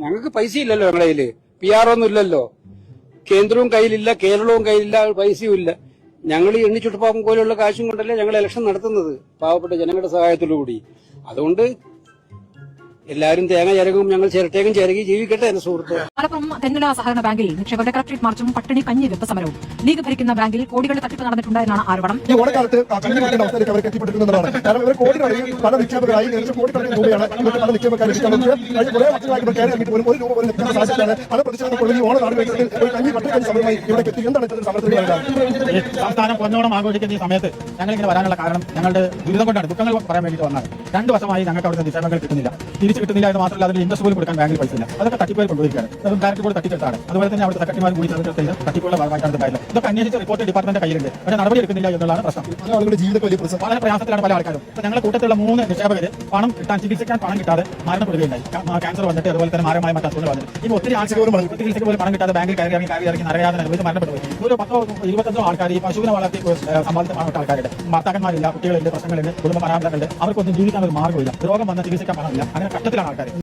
ഞങ്ങൾക്ക് പൈസ ഇല്ലല്ലോ ഞങ്ങളുടെ കയ്യില്. PR ഒന്നും ഇല്ലല്ലോ. കേന്ദ്രവും കയ്യിലില്ല, കേരളവും കയ്യിലില്ല, പൈസയും ഇല്ല. ഞങ്ങൾ ഈ എണ്ണിച്ചുട്ടപ്പാപ്പം പോലെയുള്ള കാശും കൊണ്ടല്ലേ ഞങ്ങൾ ഇലക്ഷൻ നടത്തുന്നത്, പാവപ്പെട്ട ജനങ്ങളുടെ സഹായത്തോടുകൂടി. അതുകൊണ്ട് എല്ലാവരും തേങ്ങ ചിരകും, ഞങ്ങൾ ചിരട്ടേക്കും ചിരകി ജീവിക്കട്ടെ എന്റെ സുഹൃത്ത്. മലപ്പുറം തെന്മല സഹകരണ ബാങ്കിൽ നിക്ഷേപകരുടെ കളക്ടറേറ്റ് മാർച്ചും പട്ടിണി കഞ്ഞി വെപ്പ് സമരവും. ലീഗ് ഭരിക്കുന്ന ബാങ്കിൽ കോടികളുടെ തട്ടിപ്പ് നടന്നിട്ടുണ്ട് എന്നാണ് ആരോപണം. ഈ ഓണക്കാലത്ത് കഞ്ഞി വെക്കേണ്ട അവസ്ഥയിലേക്ക് അവർ എത്തിപ്പെട്ടിട്ടുള്ളതാണ്. കാരണം ഇവർ കോടിക്കണക്കിന് പല നിക്ഷേപകരായി കോടിക്കണക്കിന് രൂപയാണ് ഇവർക്ക് പല നിക്ഷേപക്കാർ കുറെ വർഷങ്ങളായി ഇവർ കയറി ഇറങ്ങിയിട്ട് പോലും ഒരു രൂപ പോലും ലഭിക്കുന്ന സാഹചര്യമാണ്. പല പ്രതിഷേധങ്ങളും ഈ ഓണ നാട് വെച്ചിട്ട് ഒരു കഞ്ഞി പട്ടിണി സമരമായി ഇവിടെ എത്തി. എന്താണ് ഇത്തരം സമരത്തിൽ സംസ്ഥാനം പൊന്നോണം ആഘോഷിക്കുന്ന ഈ സമയത്ത് ഞങ്ങളിങ്ങനെ വരാനുള്ള കാരണം ഞങ്ങളുടെ ദുരിതം കൊണ്ടാണ്, ദുഃഖങ്ങൾ പറയാൻ വേണ്ടിയിട്ട് വന്നത്. 2 വർഷമായി ഞങ്ങൾക്ക് അവിടുത്തെ നിക്ഷേപങ്ങൾ കിട്ടുന്നില്ല, തിരിച്ചു കിട്ടുന്നില്ല. എന്ന് മാത്രമല്ല അതിൽ ഇൻട്രസ്റ്റ് പോലും കൊടുക്കാൻ ബാങ്കിൽ പൈസ ഇല്ല. അതൊക്കെ തട്ടിപ്പുകൾ കൊണ്ടുപോയിരിക്കുകയാണ്. അതും ഡയറക്റ്റ് കൂടെ തട്ടിച്ചെടുത്താണ്. അതുപോലെ തന്നെ അവിടുത്തെ സെക്രട്ടറിമാർ കൂടി ചേർത്ത് തട്ടിപ്പുകളുടെ ഭാഗമായിട്ടാണ് കാര്യങ്ങൾ. ഇതൊക്കെ അന്വേഷിച്ച് റിപ്പോർട്ട് ഡിപ്പാർട്ട്മെന്റ് കയ്യിലുണ്ട്, പക്ഷേ നടപടി എടുക്കുന്നില്ല എന്നുള്ളതാണ് പ്രശ്നം. ആളുകളുടെ ജീവിതം വലിയ പ്രശ്നം, വളരെ പ്രയാസത്തിലാണ് പല ആൾക്കാരും. ഞങ്ങളുടെ കൂട്ടത്തിലുള്ള 3 നിക്ഷേപകർ പണം കിട്ടാൻ, ചികിത്സിക്കാൻ പണം കിട്ടാതെ മരണപ്പെടുകയുണ്ടായി. ക്യാൻസർ വന്നിട്ട് അതുപോലെ തന്നെ മാരകമായ മറ്റു അസുഖങ്ങൾ വന്നിട്ട് ഇപ്പോൾ ഒത്തിരി ആൾക്കാർ ചികിത്സയ്ക്ക് പോലും പണം കിട്ടാതെ ബാങ്കിൽ കയറി ഇറങ്ങി നരകയാതന അനുഭവിച്ച് മരണപ്പെട്ടു. ഒരു 10-25 ആൾക്കാർ ഈ പശുവിനെ വളർത്തി സമ്പാദിച്ച പണപ്പെട്ട ആൾക്കാരുടെ ഭർത്താക്കന്മാരില്ല, കുട്ടികളുണ്ട്, പ്രശ്നങ്ങളുണ്ട്, കുടുംബ പരാമർശങ്ങളുണ്ട്. അവർക്കൊന്നും ജീവിക്കാൻ ഒരു മാർഗ്ഗമില്ല. രോഗം വന്ന ചികിത്സിക്കാൻ പണമില്ല. അങ്ങനെ കഷ്ടത്തിലാണ് ആൾക്കാർ.